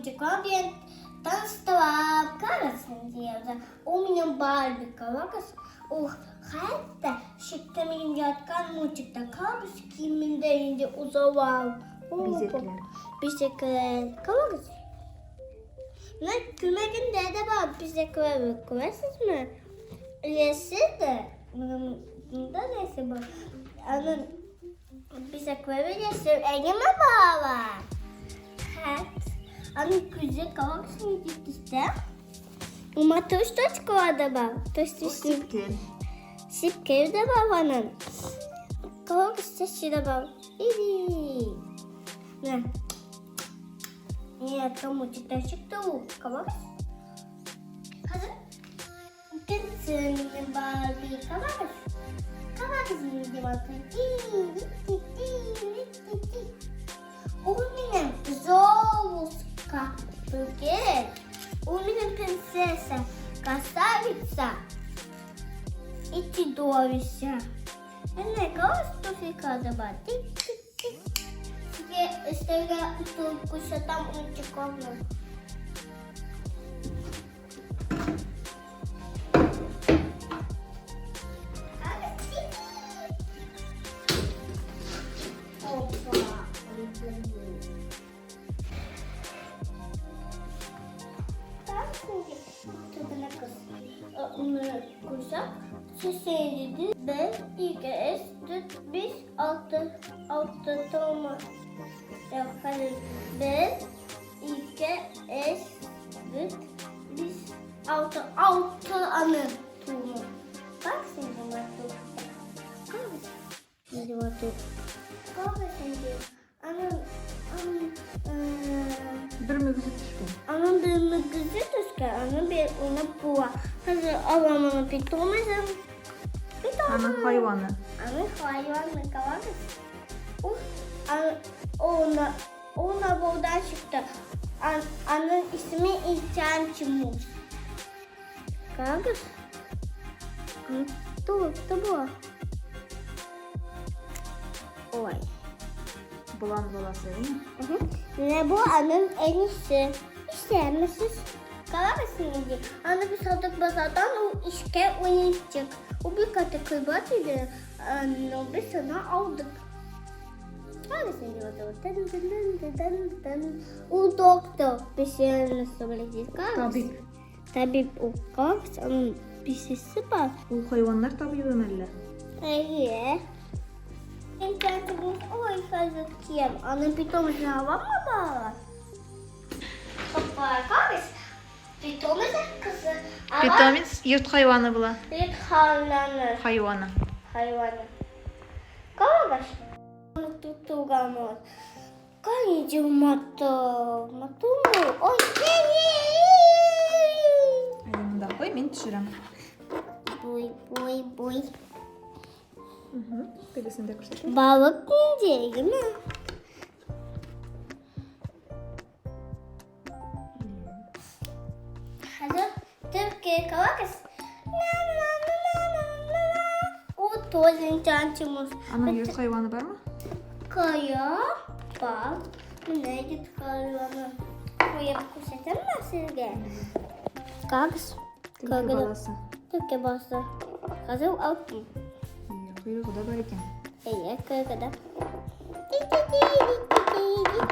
uyençıklar diye taныштыра karasın diyorlar. O benim Barbie kavakası. O hayatta şıkkımın yatkan muçukta kalmış kimin de indi uzaval. Bizekler. Kavakası. Ne kümekin dede var bizekler kuvvetsiz mi? Lesi de. Bunda lesi var. Anın bizekler lesi elime bağlı. Evet. Anın güzel kavakasını gitti işte. Uma tostoçka var da var. Sipke. Sipke de var onun. Kavakası sesi de var. İyi. Ne? Niye kamuçukta çıktı o kavakası? Hazır. Gitsin Barbie kavakası. Kavakasını gitti bakın. Onun Zoluska bugün. Onun prinsesa Krasavitsa. İçi doğruysa. Ne kadar fica da tik tik tik. Sige istega ito kusa tam uyençıklar. Kuşak sesiydi. Ben ilk es tut biz altı tamam. Hadi ben ilk es tut biz altı anı tuğmu. Bak şimdi bak. Şimdi bak. Bak şimdi. Bir müzik düşkün. Anam bir müzik düşkün. Anam bir ona buğa. Hadi alamam bir tomazım. Ana hayvanı. Ana hayvanı kavakası. Ona buradan çıktı. Anın ismi İlçançımız. Kavakası. Dur bu. Oy. Bulan balası değil mi? Ne bu anın enişte. İşte misiniz? Kavakasını değil. Anı bir sadık bazadan o işke oynayacak. O bir katı kıybatıydı. Anı bir sana aldık. Kavakasını değil. O doktor bir şey nasıl söyleyeceğiz? Tabip. Tabip o kavakasının bir sesi var. O hayvanlar tabii ömerler. İyi. İnternetimiz oy fazla kiyem. Anı pitomuz hava mı var? Hoppa kavakası. Pitomuz kızı. Pitomuz yurt hayvanı bula. Bir hayvanı. Hayvanı. Kavakası. Tuttuğumuz. Kayıcı matı. Matı mı? Oy. Elimde koy ben düşürem. Boy. Birisini de kursak. Balık yiyecek mi? Hazır. Türkiye kavakası. O toz insançımız. Ana yurt hayvanı var mı? Kaya, bal. Neydi hayvanı? Koyup kursatalım mı sizge? Kavakası. Tilki balası. Türkiye balası. Hazır altın. Kuyruğu da var iken. İyi, kırgıda.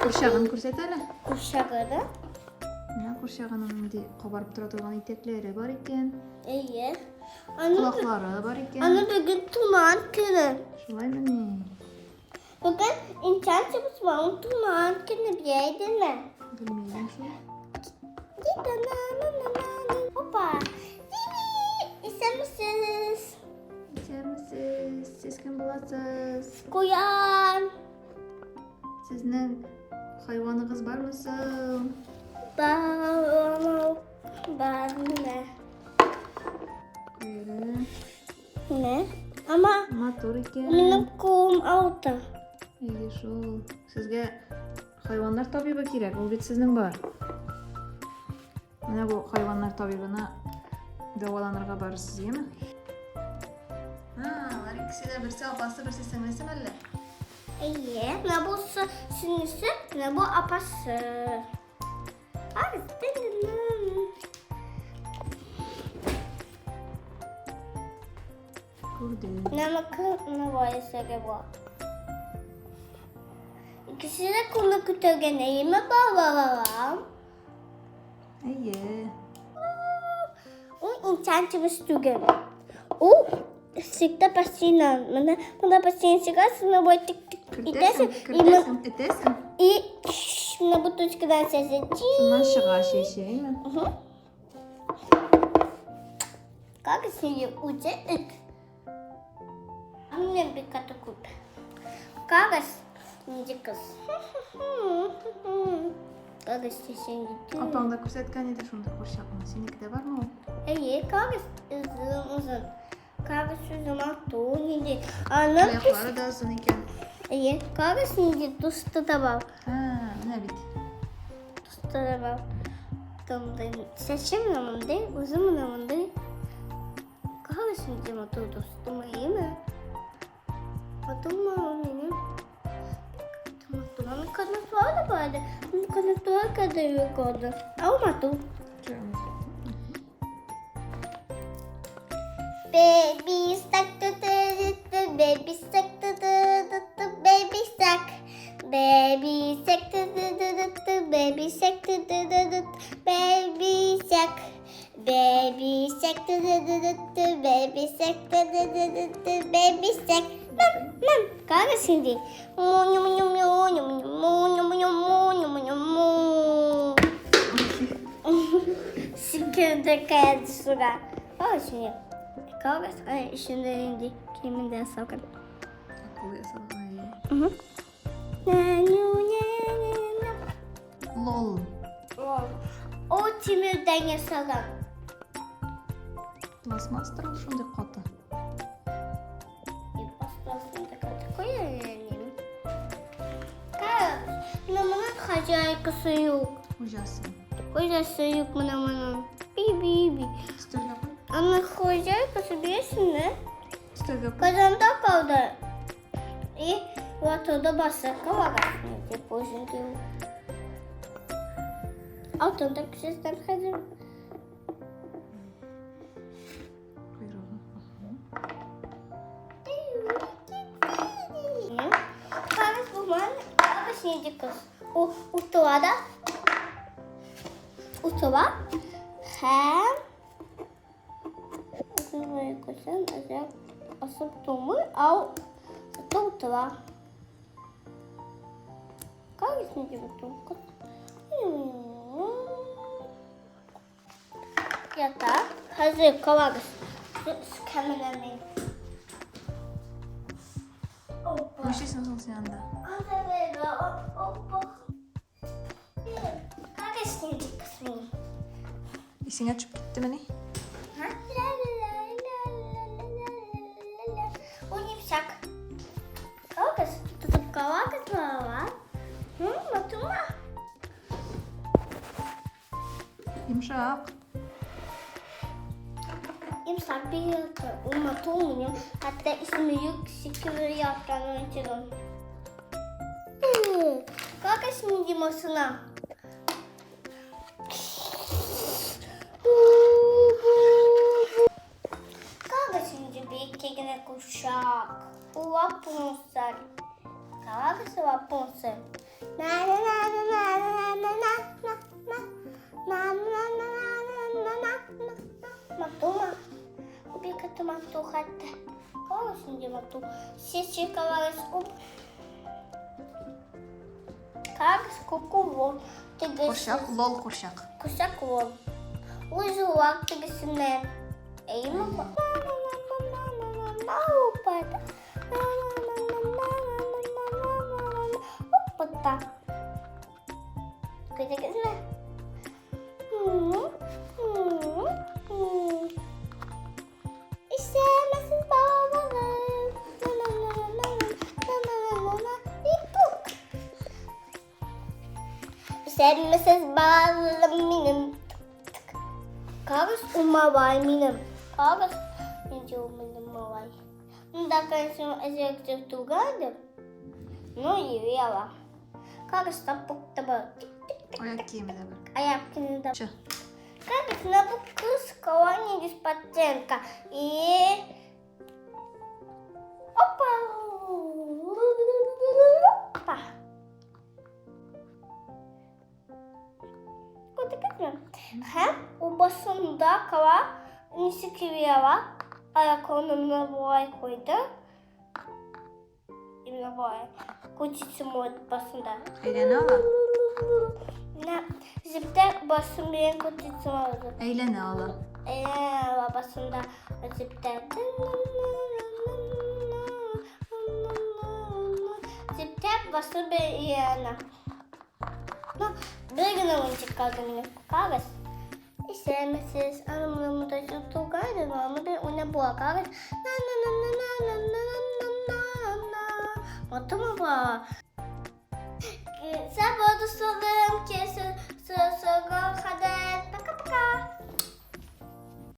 Kurşağın kursatalım. Kuşakları. Ya kurşağının kabarıp durduğun itekleri var iken. İyi. Kulakları var iken. Anne bugün tuman günü. Şulay mı ne? Bugün internetimiz var. Tuman günü bir yerdin mi? Bilmiyorum şu. Hoppa. İster misiniz? İçer misiniz? Siz kim bulasınız? Koyan. Sizin hayvanınız var mısın? Ben ne? Buyurun. Ne? Ama Motor iken. benim kum altta. İyi şu. Sizge hayvanlar tabibi kerak. O bit sizin var. Mana bu hayvanlar tabibine davalanırga barısız değil mi? Var ikisi de birisi apası birisi singlisi belli. İyi. Ne bu sinisi, ne bu apası. Kağız dedim. Gördüm. Ne var acaba? İkisi de konu kütüphaneyim mi babam? İyi. O internetimiz tügün. O sıkta pasina. Bana pasina çıkarsın boy tık tık Kırtasın. Etesin. Şimdi bu tuşkadan sesi. Şundan çıkar şey mi? Kanka şimdi uca ık. Annem bir katı kut. Kanka şimdi kız. Kanka şimdi. Apamda küsetken nedir şunda kurşakma? Seninki de var mı o? İyi kanka uzun. Kanka şu zaman doğru şimdi. Annem pis. Ayakları da uzun iken. İyi kanka şimdi dostu da var. Ha, ne bit? Dostu da var. Seçim namında, uzun namında. Kanka şimdi motor dostum iyi mi? Motor mu benim? Motorun kanatı var da vardı. Bu kanatı var kadar yok oldu. Ama motor. Baby stuck to the baby stuck to the baby stuck. Baby stuck to the baby stuck to the baby stuck. Baby stuck to the baby stuck to the baby stuck. Mam, kanka şimdi. Sıkıldı kaydı sıra. Aa şimdi. Kanka şimdi indi. Kiminden sakın. Akıllı yasalım. Lol. O timirden yasalım. Plastmastır ol şunda katı. Pastasını da koyayım. Kanka, bunun acayipsi yok. Hocası. Hocası yok bunun. Bibi. Störge koy. Ama acayipsi biliyorsun ne? Störge koy. Kazanda kaldı. İyi, vatoda bassak var. Deposun diyor. Altında sistem hazır. Kuyruğunu. Kanka bu man, kanka şimdi kız. O utuvada. Utuva. Hem. Utuvayı koysan özel asıp tomu al. Utuva. Kanka şimdi bu tomu. Yatağı hazır kovarız. Kameramın. Bir şey sanırsın sen de. Kanka şimdi kısmı. İsin açıp gitti mi ne? O yumuşak. Kanka tutup kovarız var. Matuma. Yumuşak. Yumuşak bir yatı. O matumu. Hatta ismi yüksek yaptan açalım. Kanka şimdi masına. Kanka şimdi bir kekine kuşak. Bu Rapunzel. Kanka Rapunzel. Na na na na na na na na na na na na na na. Matuma. Bir katı matu hatta. Kanka şimdi matu. Ses çıkarız. Kanka koku Kurşak. Lol kurşak. Kuşak ol. Uzun vakti gitsinler. İyi mi? Hoppata. Kıydı gitsinler. İstemezsin babalarım. İpuk. İstemezsin babalarım benim. Kağıt umaway minum. Kağıt medyo minumaway. Hindi kayo adjective to God. No, yawa. Kağıt tapok taba. Ayak kiyimi de var. Ayak kıyımda. Şu. Kakasına bu kız кование диспатенка. И... Опа! Опа! Gördünüz mü? Hem obasında kava nisi kiviye var. Ayak onunla boğay koydu. İmle boğay. Kuçisi mod basında. Eğlene ala. Ne? Zipte basın bir kuçisi vardı. Eğlene ala. Babasında zipte. Zipte basın bir yana. Bir gün oyuncak kaldı benim. Kahves. İstemesiz anımlarımı da yutuğu kaydı. Ama bir ona boğa kahves. Na na na na na na na na na na. Oturma bu. Sen burada soru